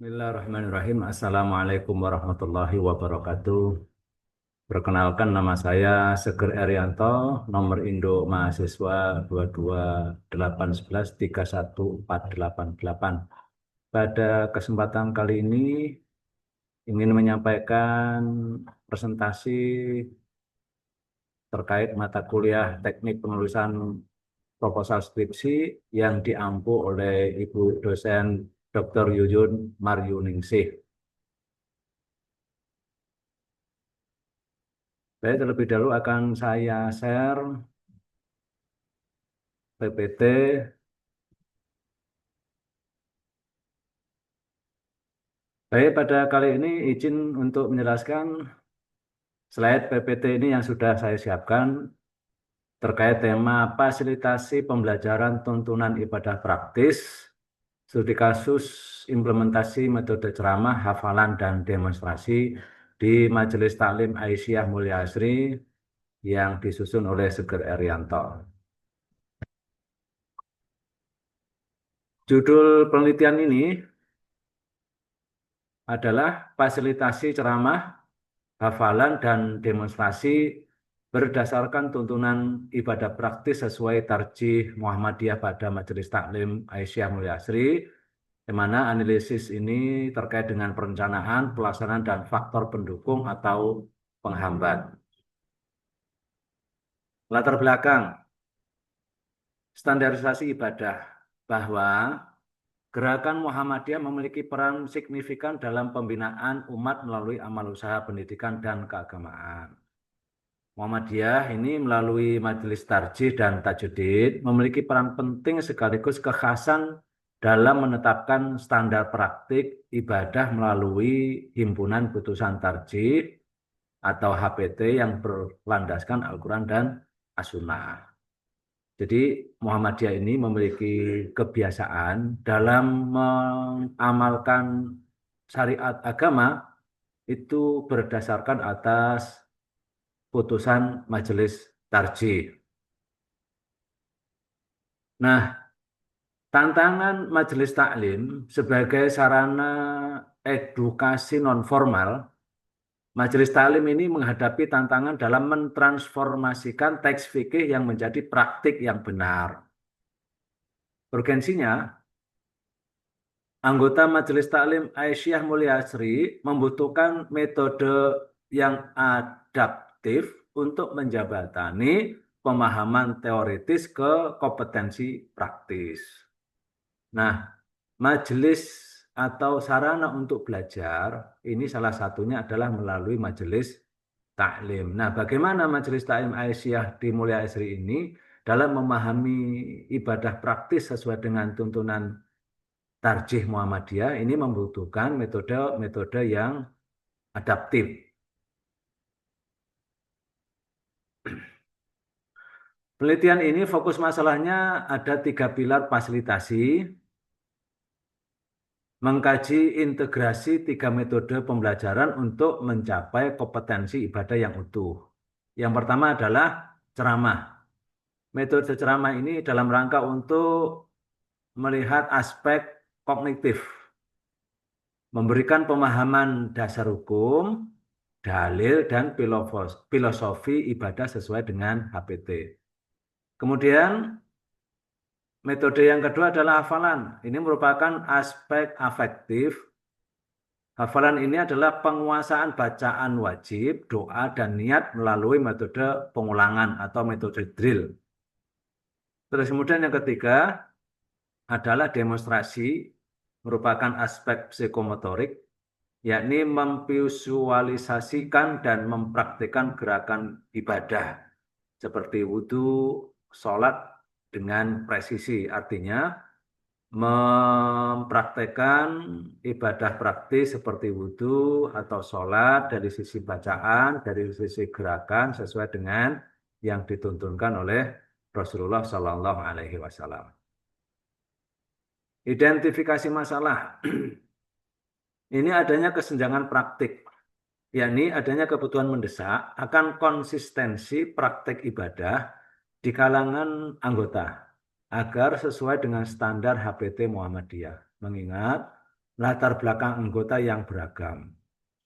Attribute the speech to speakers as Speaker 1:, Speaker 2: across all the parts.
Speaker 1: Bismillahirrahmanirrahim. Assalamualaikum warahmatullahi wabarakatuh. Perkenalkan nama saya Seger Erianto, nomor induk mahasiswa 22811314888. Pada kesempatan kali ini ingin menyampaikan presentasi terkait mata kuliah teknik penulisan proposal skripsi yang diampu oleh Ibu dosen Dr. Yuyun Maryuningsih. Baik, terlebih dahulu akan saya share PPT. Baik, pada kali ini izin untuk menjelaskan slide PPT ini yang sudah saya siapkan terkait tema fasilitasi pembelajaran tuntunan ibadah praktis, studi kasus implementasi metode ceramah, hafalan, dan demonstrasi di Majelis Taklim Aisyah Mulia Asri yang disusun oleh Seger Erianto. Judul penelitian ini adalah fasilitasi ceramah, hafalan, dan demonstrasi berdasarkan tuntunan ibadah praktis sesuai tarjih Muhammadiyah pada Majelis Taklim Aisyah Mulia Asri, di mana analisis ini terkait dengan perencanaan, pelaksanaan, dan faktor pendukung atau penghambat. Latar belakang standarisasi ibadah bahwa Gerakan Muhammadiyah memiliki peran signifikan dalam pembinaan umat melalui amal usaha pendidikan dan keagamaan. Muhammadiyah ini melalui Majelis Tarjih dan Tajudid memiliki peran penting sekaligus kekhasan dalam menetapkan standar praktik ibadah melalui Himpunan Putusan Tarjih atau HPT yang berlandaskan Al-Quran dan As-Sunnah. Jadi Muhammadiyah ini memiliki kebiasaan dalam mengamalkan syariat agama itu berdasarkan atas putusan Majelis Tarjih. Nah, tantangan Majelis Taklim sebagai sarana edukasi nonformal, Majelis Taklim ini menghadapi tantangan dalam mentransformasikan teks fikih yang menjadi praktik yang benar. Urgensinya, anggota Majelis Taklim Aisyah Mulia Asri membutuhkan metode yang adaptif untuk menjabatani pemahaman teoritis ke kompetensi praktis. Nah, majelis atau sarana untuk belajar ini salah satunya adalah melalui majelis taklim. Nah, bagaimana majelis taklim Aisyah di Mulia Asri ini dalam memahami ibadah praktis sesuai dengan tuntunan Tarjih Muhammadiyah ini membutuhkan metode-metode yang adaptif. Penelitian ini fokus masalahnya ada 3 pilar fasilitasi, mengkaji integrasi 3 metode pembelajaran untuk mencapai kompetensi ibadah yang utuh. Yang pertama adalah ceramah. Metode ceramah ini dalam rangka untuk melihat aspek kognitif, memberikan pemahaman dasar hukum, dalil, dan filosofi ibadah sesuai dengan HPT. Kemudian metode yang kedua adalah hafalan. Ini merupakan aspek afektif. Hafalan ini adalah penguasaan bacaan wajib, doa, dan niat melalui metode pengulangan atau metode drill. Terus kemudian yang ketiga adalah demonstrasi, merupakan aspek psikomotorik, yakni memvisualisasikan dan mempraktikkan gerakan ibadah seperti wudhu, sholat dengan presisi. Artinya mempraktekkan ibadah praktis seperti wudhu atau sholat dari sisi bacaan, dari sisi gerakan sesuai dengan yang dituntunkan oleh Rasulullah Shallallahu Alaihi Wasallam. Identifikasi masalah. Ini adanya kesenjangan praktik, yakni adanya kebutuhan mendesak akan konsistensi praktek ibadah di kalangan anggota agar sesuai dengan standar HPT Muhammadiyah. Mengingat latar belakang anggota yang beragam.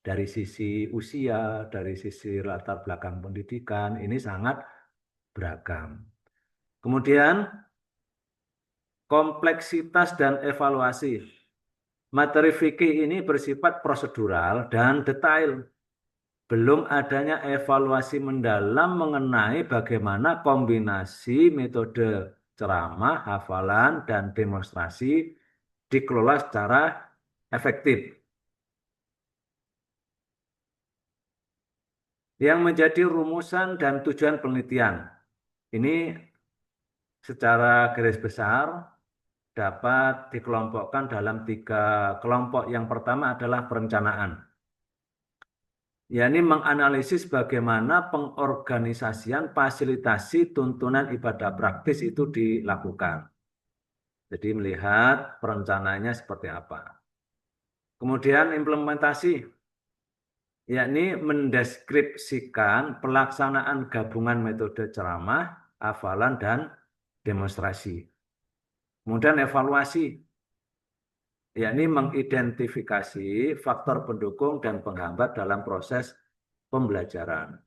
Speaker 1: Dari sisi usia, dari sisi latar belakang pendidikan, ini sangat beragam. Kemudian, kompleksitas dan evaluasi. Materi fikih ini bersifat prosedural dan detail. Belum adanya evaluasi mendalam mengenai bagaimana kombinasi metode ceramah, hafalan, dan demonstrasi dikelola secara efektif. Yang menjadi rumusan dan tujuan penelitian. Ini secara garis besar dapat dikelompokkan dalam 3 kelompok. Yang pertama adalah perencanaan, yakni menganalisis bagaimana pengorganisasian fasilitasi tuntunan ibadah praktis itu dilakukan. Jadi melihat perencanaannya seperti apa. Kemudian implementasi, yakni mendeskripsikan pelaksanaan gabungan metode ceramah, hafalan, dan demonstrasi. Kemudian evaluasi, yakni mengidentifikasi faktor pendukung dan penghambat dalam proses pembelajaran.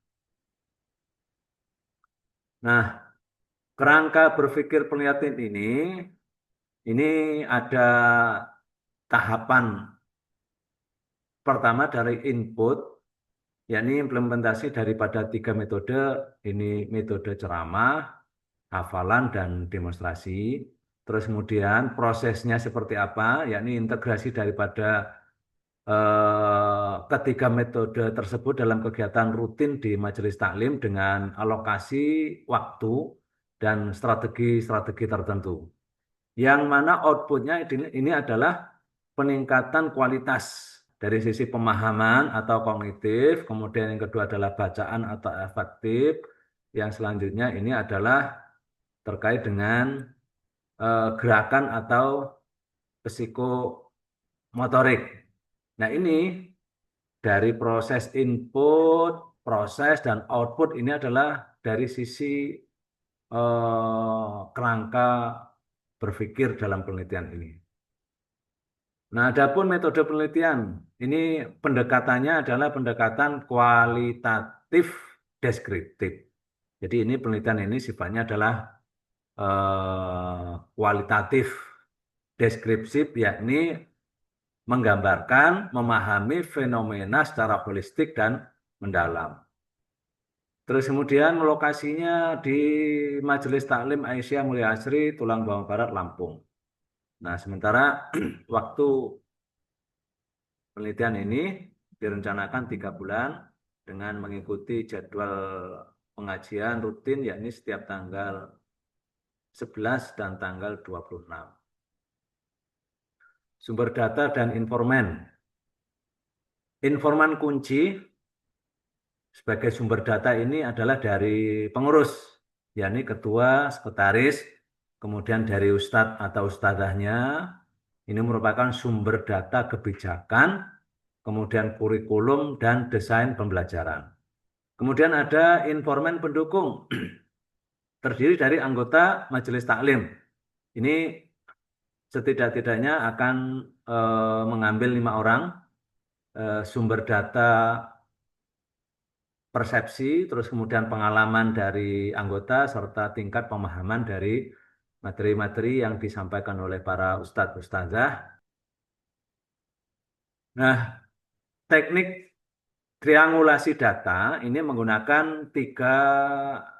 Speaker 1: Nah, kerangka berpikir penelitian ini ada tahapan pertama dari input, yakni implementasi daripada 3 metode, ini metode ceramah, hafalan, dan demonstrasi. Terus kemudian prosesnya seperti apa, yakni integrasi daripada ketiga metode tersebut dalam kegiatan rutin di majelis taklim dengan alokasi waktu dan strategi-strategi tertentu. Yang mana outputnya ini adalah peningkatan kualitas dari sisi pemahaman atau kognitif, kemudian yang kedua adalah bacaan atau afektif, yang selanjutnya ini adalah terkait dengan gerakan atau psikomotorik. Nah, ini dari proses input, proses, dan output ini adalah dari sisi kerangka berpikir dalam penelitian ini. Nah, adapun metode penelitian, ini pendekatannya adalah pendekatan kualitatif deskriptif. Jadi ini penelitian ini sifatnya adalah kualitatif deskriptif, yakni menggambarkan, memahami fenomena secara holistik dan mendalam. Terus kemudian lokasinya di Majelis Taklim Aisyah Mulia Asri, Tulang Bawang Barat, Lampung. Nah, sementara waktu penelitian ini direncanakan 3 bulan dengan mengikuti jadwal pengajian rutin, yakni setiap tanggal 11 dan tanggal 26. Sumber data dan informan. Informan kunci sebagai sumber data ini adalah dari pengurus, yakni ketua, sekretaris, kemudian dari ustadz atau ustadzahnya. Ini merupakan sumber data kebijakan, kemudian kurikulum dan desain pembelajaran. Kemudian ada informan pendukung, terdiri dari anggota majelis taklim. Ini setidak-tidaknya akan mengambil 5 orang sumber data persepsi, terus kemudian pengalaman dari anggota, serta tingkat pemahaman dari materi-materi yang disampaikan oleh para ustadz ustazah. Nah, teknik triangulasi data ini menggunakan 3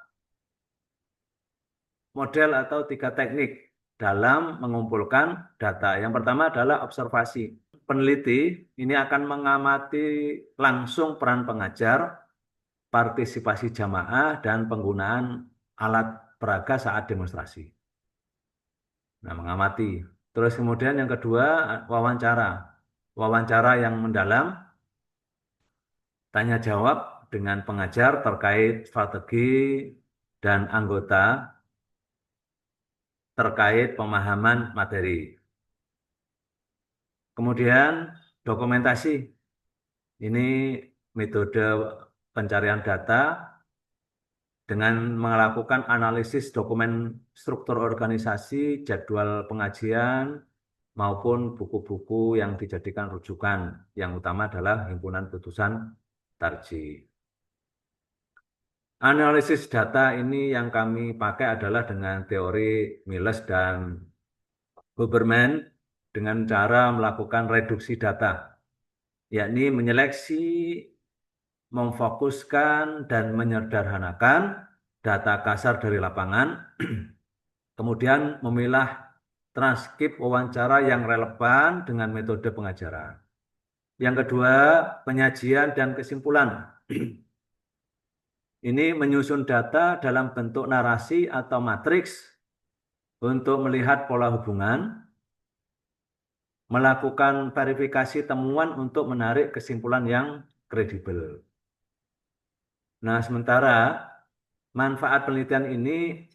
Speaker 1: model atau 3 teknik dalam mengumpulkan data. Yang pertama adalah observasi. Peneliti ini akan mengamati langsung peran pengajar, partisipasi jamaah, dan penggunaan alat peraga saat demonstrasi. Nah, mengamati. Terus kemudian yang kedua, wawancara. Wawancara yang mendalam, tanya jawab dengan pengajar terkait strategi dan anggota terkait pemahaman materi. Kemudian dokumentasi. Ini metode pencarian data dengan melakukan analisis dokumen struktur organisasi, jadwal pengajian, maupun buku-buku yang dijadikan rujukan. Yang utama adalah himpunan putusan tarjih. Analisis data ini yang kami pakai adalah dengan teori Miles dan Huberman dengan cara melakukan reduksi data, yakni menyeleksi, memfokuskan, dan menyederhanakan data kasar dari lapangan, kemudian memilah transkrip wawancara yang relevan dengan metode pengajaran. Yang kedua, penyajian dan kesimpulan. Ini menyusun data dalam bentuk narasi atau matriks untuk melihat pola hubungan, melakukan verifikasi temuan untuk menarik kesimpulan yang kredibel. Nah, sementara manfaat penelitian ini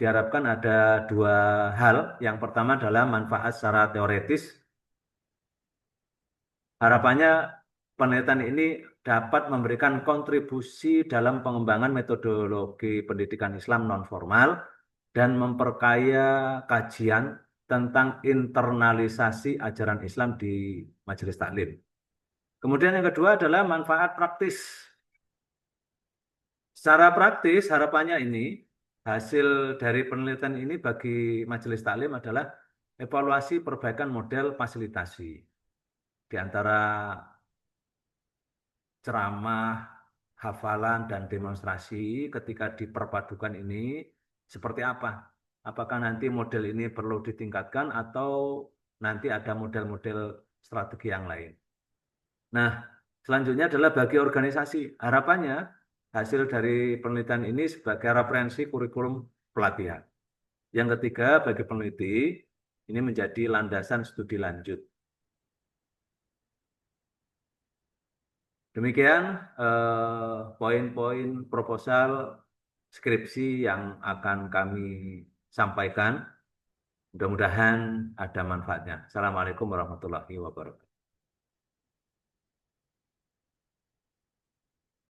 Speaker 1: diharapkan ada dua hal. Yang pertama adalah manfaat secara teoretis. Harapannya penelitian ini dapat memberikan kontribusi dalam pengembangan metodologi pendidikan Islam non-formal dan memperkaya kajian tentang internalisasi ajaran Islam di majelis taklim. Kemudian yang kedua adalah manfaat praktis. Secara praktis, harapannya ini, hasil dari penelitian ini bagi majelis taklim adalah evaluasi perbaikan model fasilitasi. Di antara ceramah, hafalan, dan demonstrasi ketika diperpadukan ini seperti apa? Apakah nanti model ini perlu ditingkatkan atau nanti ada model-model strategi yang lain? Nah, selanjutnya adalah bagi organisasi. Harapannya hasil dari penelitian ini sebagai referensi kurikulum pelatihan. Yang ketiga, bagi peneliti, ini menjadi landasan studi lanjut. Demikian poin-poin proposal skripsi yang akan kami sampaikan. Mudah-mudahan ada manfaatnya. Assalamualaikum warahmatullahi wabarakatuh.